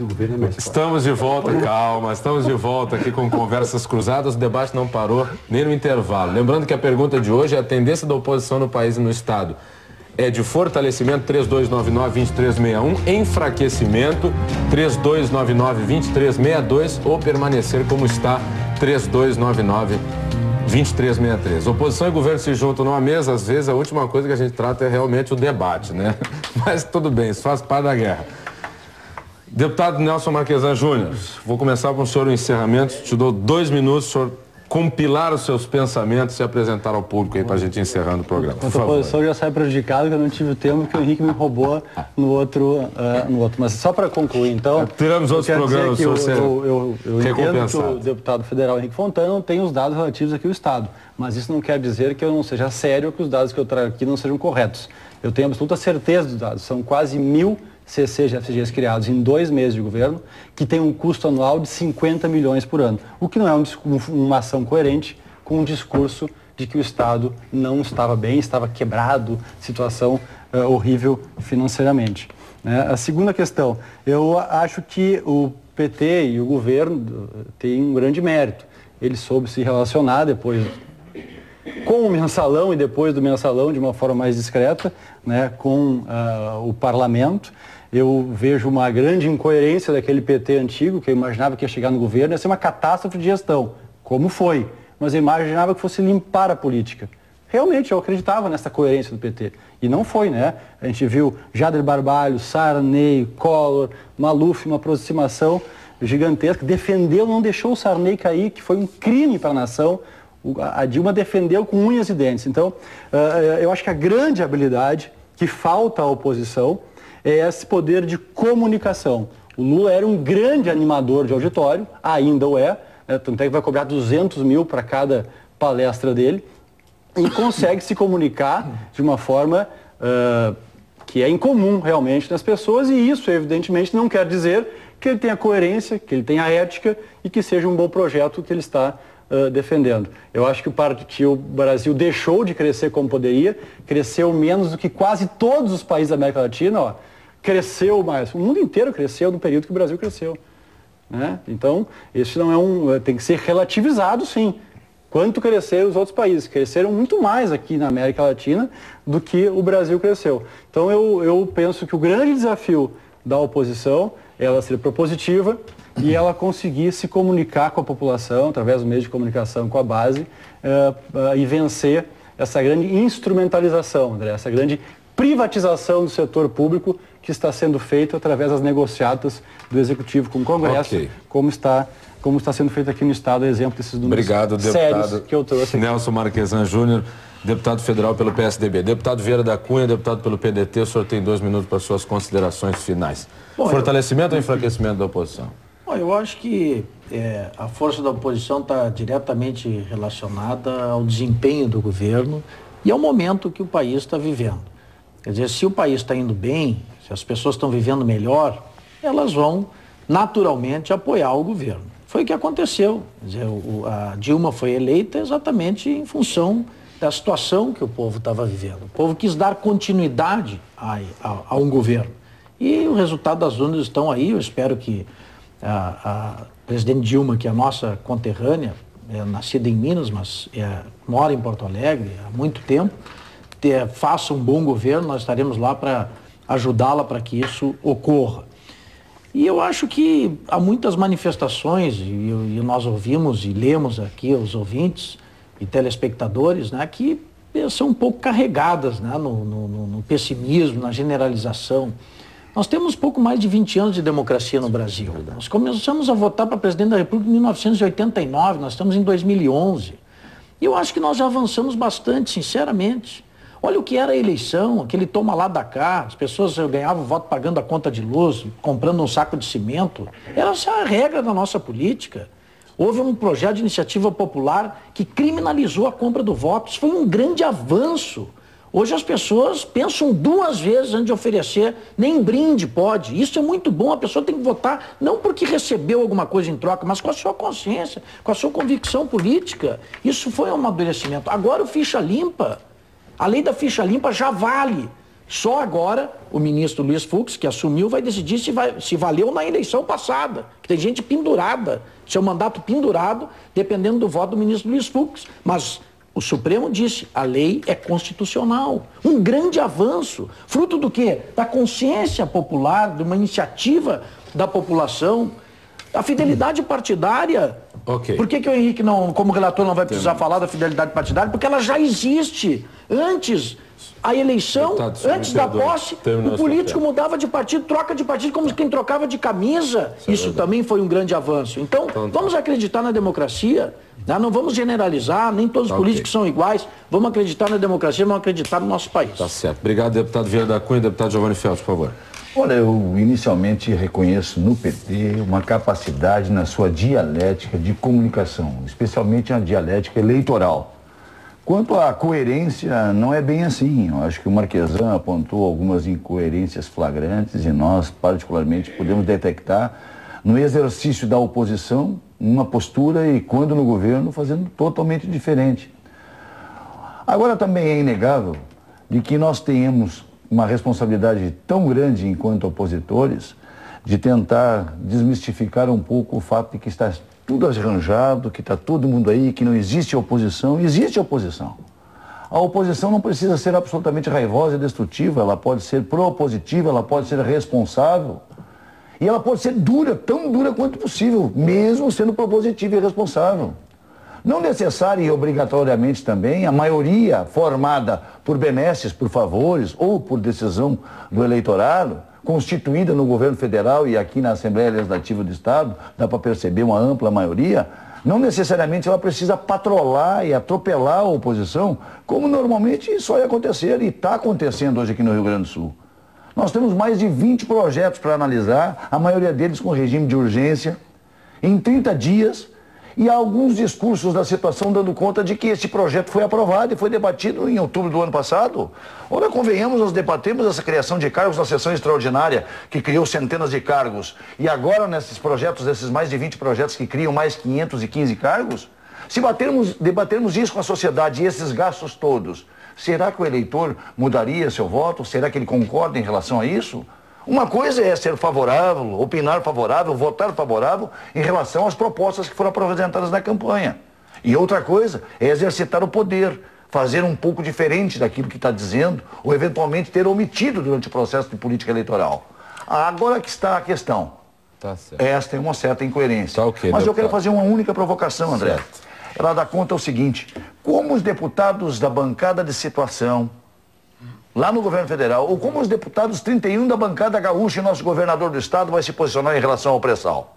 que o governo é mais forte. Estamos de volta, calma, estamos de volta aqui com Conversas Cruzadas, o debate não parou nem no intervalo. Lembrando que a pergunta de hoje é a tendência da oposição no país e no Estado. É de fortalecimento, 3299-2361, enfraquecimento, 3299-2362 ou permanecer como está, 3299-2363. Oposição e governo se juntam numa mesa, às vezes a última coisa que a gente trata é realmente o debate, né? Mas tudo bem, isso faz parte da guerra. Deputado Nelson Marquesan Júnior, vou começar com o senhor o encerramento, te dou 2 minutos, o senhor compilar os seus pensamentos e apresentar ao público aí para a gente encerrando o programa. A oposição já sai prejudicado, que eu não tive o tempo que o Henrique me roubou no outro. Mas só para concluir, então... Tiramos outros programas, eu entendo que o deputado federal Henrique Fontana tem os dados relativos aqui ao Estado, mas isso não quer dizer que eu não seja sério, que os dados que eu trago aqui não sejam corretos. Eu tenho absoluta certeza dos dados, são quase 1.000 CCs e FCGs criados em 2 meses de governo, que tem um custo anual de 50 milhões por ano, o que não é uma ação coerente com um discurso de que o Estado não estava bem, estava quebrado, situação horrível financeiramente. Né? A segunda questão, eu acho que o PT e o governo têm um grande mérito. Ele soube se relacionar depois com o mensalão e depois do mensalão de uma forma mais discreta, né, com o parlamento. Eu vejo uma grande incoerência daquele PT antigo, que eu imaginava que ia chegar no governo, ia ser uma catástrofe de gestão, como foi, mas eu imaginava que fosse limpar a política. Realmente, eu acreditava nessa coerência do PT, e não foi, né? A gente viu Jader Barbalho, Sarney, Collor, Maluf, uma aproximação gigantesca, defendeu, não deixou o Sarney cair, que foi um crime para a nação. A Dilma defendeu com unhas e dentes. Então, eu acho que a grande habilidade que falta à oposição é esse poder de comunicação. O Lula era um grande animador de auditório, ainda o é, né? Tanto é que vai cobrar 200 mil para cada palestra dele, e consegue se comunicar de uma forma que é incomum realmente nas pessoas, e isso evidentemente não quer dizer que ele tenha coerência, que ele tenha ética e que seja um bom projeto que ele está defendendo. Eu acho que o Brasil deixou de crescer como poderia, cresceu menos do que quase todos os países da América Latina, ó, cresceu mais. O mundo inteiro cresceu no período que o Brasil cresceu. Né? Então, isso não é tem que ser relativizado, sim. Quanto cresceram os outros países? Cresceram muito mais aqui na América Latina do que o Brasil cresceu. Então, eu penso que o grande desafio da oposição é ela ser propositiva e ela conseguir se comunicar com a população, através do meio de comunicação com a base, e vencer essa grande instrumentalização, André, essa grande privatização do setor público que está sendo feita através das negociatas do Executivo com o Congresso, como está sendo feito aqui no Estado, exemplo desses números sérios que eu trouxe aqui. Nelson Marquesan Júnior, deputado federal pelo PSDB. Deputado Vieira da Cunha, deputado pelo PDT, o senhor tem 2 minutos para suas considerações finais. Bom, fortalecimento ou enfraquecimento da oposição? Bom, eu acho que a força da oposição está diretamente relacionada ao desempenho do governo e ao momento que o país está vivendo. Quer dizer, se o país está indo bem, se as pessoas estão vivendo melhor, elas vão naturalmente apoiar o governo. Foi o que aconteceu. Quer dizer, a Dilma foi eleita exatamente em função da situação que o povo estava vivendo. O povo quis dar continuidade a um governo. E o resultado das urnas estão aí. Eu espero que a presidente Dilma, que é a nossa conterrânea, nascida em Minas, mas mora em Porto Alegre há muito tempo, faça um bom governo. Nós estaremos lá para ajudá-la para que isso ocorra. E eu acho que há muitas manifestações, e nós ouvimos e lemos aqui os ouvintes e telespectadores, né, que são um pouco carregadas, né, no pessimismo, na generalização. Nós temos pouco mais de 20 anos de democracia no Brasil. Nós começamos a votar para presidente da República em 1989, nós estamos em 2011. E eu acho que nós já avançamos bastante, sinceramente. Olha o que era a eleição, aquele toma lá da cá, as pessoas ganhavam voto pagando a conta de luz, comprando um saco de cimento. Essa é a regra da nossa política. Houve um projeto de iniciativa popular que criminalizou a compra do voto. Isso foi um grande avanço. Hoje as pessoas pensam 2 vezes antes de oferecer, nem brinde pode. Isso é muito bom, a pessoa tem que votar não porque recebeu alguma coisa em troca, mas com a sua consciência, com a sua convicção política. Isso foi um amadurecimento. Agora o ficha limpa, a lei da ficha limpa já vale. Só agora o ministro Luiz Fux, que assumiu, vai decidir se valeu na eleição passada. Tem gente pendurada, seu mandato pendurado, dependendo do voto do ministro Luiz Fux. Mas o Supremo disse, a lei é constitucional. Um grande avanço. Fruto do quê? Da consciência popular, de uma iniciativa da população. A fidelidade partidária. Okay. Por que o Henrique, não, como relator, não vai precisar falar da fidelidade partidária? Porque ela já existe. Antes, a eleição, antes da posse, o político mudava de partido, troca de partido como quem trocava de camisa. Isso também foi um grande avanço. Então, vamos acreditar na democracia. Não vamos generalizar, nem todos os políticos são iguais. Vamos acreditar na democracia, vamos acreditar no nosso país. Tá certo. Obrigado, deputado Vieira da Cunha. Deputado Giovanni Feltes, por favor. Olha, eu inicialmente reconheço no PT uma capacidade na sua dialética de comunicação, especialmente na dialética eleitoral. Quanto à coerência, não é bem assim. Eu acho que o Marquesan apontou algumas incoerências flagrantes e nós, particularmente, podemos detectar no exercício da oposição uma postura e, quando no governo, fazendo totalmente diferente. Agora, também é inegável de que nós tenhamos uma responsabilidade tão grande enquanto opositores de tentar desmistificar um pouco o fato de que está tudo arranjado, que está todo mundo aí, que não existe oposição. Existe oposição. A oposição não precisa ser absolutamente raivosa e destrutiva, ela pode ser propositiva, ela pode ser responsável. E ela pode ser dura, tão dura quanto possível, mesmo sendo propositiva e responsável. Não necessária e obrigatoriamente também a maioria formada por benesses, por favores ou por decisão do eleitorado, constituída no governo federal e aqui na Assembleia Legislativa do Estado, dá para perceber uma ampla maioria, não necessariamente ela precisa patrolar e atropelar a oposição, como normalmente isso vai acontecer e está acontecendo hoje aqui no Rio Grande do Sul. Nós temos mais de 20 projetos para analisar, a maioria deles com regime de urgência, em 30 dias, e há alguns discursos da situação dando conta de que esse projeto foi aprovado e foi debatido em outubro do ano passado. Ora, convenhamos, nós debatemos essa criação de cargos na sessão extraordinária, que criou centenas de cargos, e agora nesses projetos, esses mais de 20 projetos que criam mais 515 cargos, se debatermos isso com a sociedade e esses gastos todos, será que o eleitor mudaria seu voto? Será que ele concorda em relação a isso? Uma coisa é ser favorável, opinar favorável, votar favorável em relação às propostas que foram apresentadas na campanha. E outra coisa é exercitar o poder, fazer um pouco diferente daquilo que está dizendo, ou eventualmente ter omitido durante o processo de política eleitoral. Agora que está a questão. Tá certo. Esta é uma certa incoerência. Tá okay, mas eu quero fazer uma única provocação, André. Certo. Ela dá conta o seguinte: como os deputados da bancada de situação, lá no governo federal, ou como os deputados 31 da bancada gaúcha e nosso governador do estado vai se posicionar em relação ao pré-sal?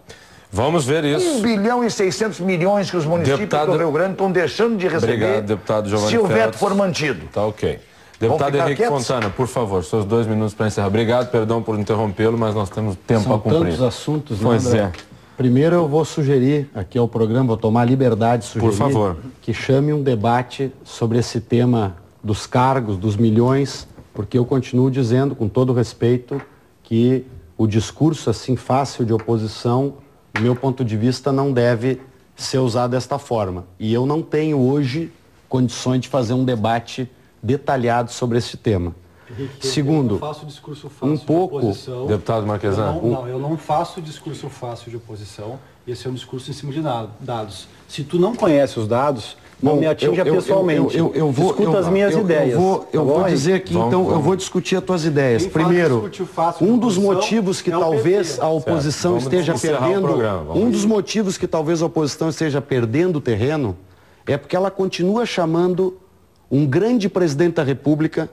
Vamos ver isso. 1 bilhão e 600 milhões que os municípios do Rio Grande estão deixando de receber. Obrigado, deputado Giovanni se o veto Feltes for mantido. Tá ok. Deputado Henrique Fontana, por favor, seus 2 minutos para encerrar. Obrigado, perdão por interrompê-lo, mas nós temos tempo a cumprir. São tantos assuntos, né, pois André? Primeiro eu vou sugerir aqui ao programa, vou tomar a liberdade de sugerir, por favor, que chame um debate sobre esse tema dos cargos, dos milhões, porque eu continuo dizendo, com todo respeito, que o discurso assim fácil de oposição, do meu ponto de vista, não deve ser usado desta forma. E eu não tenho hoje condições de fazer um debate detalhado sobre esse tema. Henrique, segundo, eu não faço discurso fácil um pouco, de oposição. Deputado Marquesan. Eu não faço discurso fácil de oposição. Esse é um discurso em cima de dados. Se tu não conhece os dados, não me atinja pessoalmente. Eu vou discuta as minhas ideias. Eu vou dizer aqui, então, eu vou discutir as tuas ideias. Primeiro, um dos motivos que talvez a oposição esteja perdendo, um dos motivos que talvez a oposição esteja perdendo terreno é porque ela continua chamando um grande presidente da República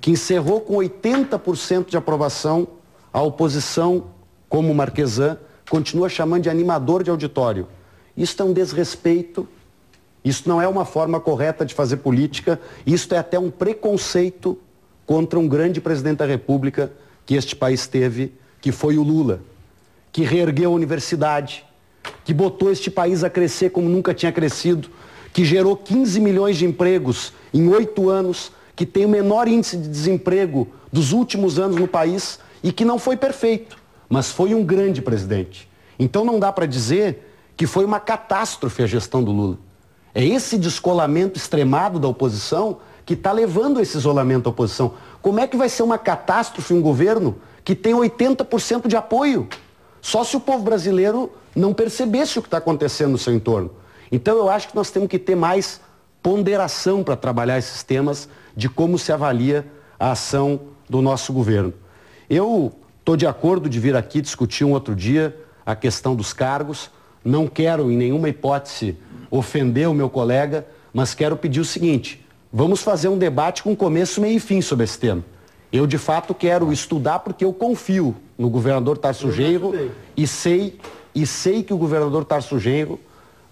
que encerrou com 80% de aprovação, a oposição, como Marquesan, continua chamando de animador de auditório. Isso é um desrespeito, isso não é uma forma correta de fazer política, isso é até um preconceito contra um grande presidente da República que este país teve, que foi o Lula, que reergueu a universidade, que botou este país a crescer como nunca tinha crescido, que gerou 15 milhões de empregos em 8 anos, que tem o menor índice de desemprego dos últimos anos no país e que não foi perfeito, mas foi um grande presidente. Então não dá para dizer que foi uma catástrofe a gestão do Lula. É esse descolamento extremado da oposição que está levando esse isolamento à oposição. Como é que vai ser uma catástrofe um governo que tem 80% de apoio? Só se o povo brasileiro não percebesse o que está acontecendo no seu entorno. Então eu acho que nós temos que ter mais ponderação para trabalhar esses temas de como se avalia a ação do nosso governo. Eu estou de acordo de vir aqui discutir um outro dia a questão dos cargos. Não quero em nenhuma hipótese ofender o meu colega, mas quero pedir o seguinte: vamos fazer um debate com começo, meio e fim sobre esse tema. Eu, de fato, quero estudar porque eu confio no governador Tarso Genro e sei que o governador Tarso Genro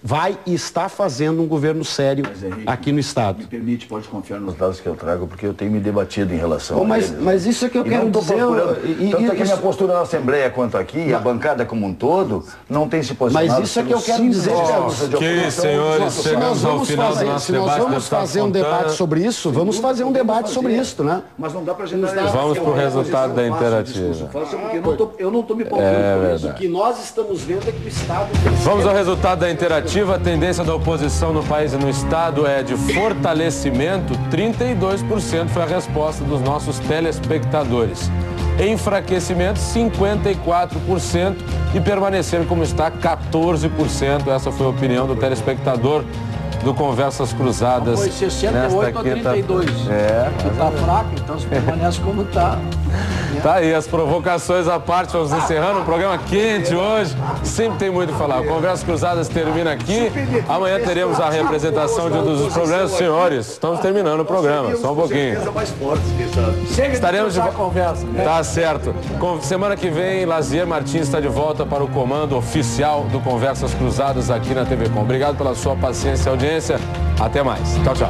vai e está fazendo um governo sério, Henrique, aqui no Estado. Me permite, pode confiar nos dados que eu trago, porque eu tenho me debatido em relação a eles. Mas isso é que eu quero dizer. Tanto é que minha postura na Assembleia quanto aqui, a bancada como um todo, não tem se posicionado. Mas isso é que eu quero dizer. Ok, senhores, chegamos ao final do nosso debate. Se nós vamos fazer um debate sobre isso, vamos fazer um debate sobre isso, né? Mas não dá para generalizar. Vamos para o resultado da interativa. Eu não estou me pautando por isso. O que nós estamos vendo é que o Estado... Vamos ao resultado da interativa. A tendência da oposição no país e no Estado é de fortalecimento. 32% foi a resposta dos nossos telespectadores. Enfraquecimento, 54%. E permanecer como está, 14%. Essa foi a opinião do telespectador do Conversas Cruzadas. Foi 68 a 32. Está fraco, então se permanece como está. Tá aí, as provocações à parte, vamos encerrando um programa quente hoje. Sempre tem muito o falar. O Conversas Cruzadas termina aqui. Amanhã teremos a representação de um dos problemas. Senhores, estamos terminando o programa, só um pouquinho. Estaremos de conversa. Tá certo. Semana que vem, Lazier Martins está de volta para o comando oficial do Conversas Cruzadas aqui na TV Com. Obrigado pela sua paciência e audiência. Até mais. Tchau, tchau.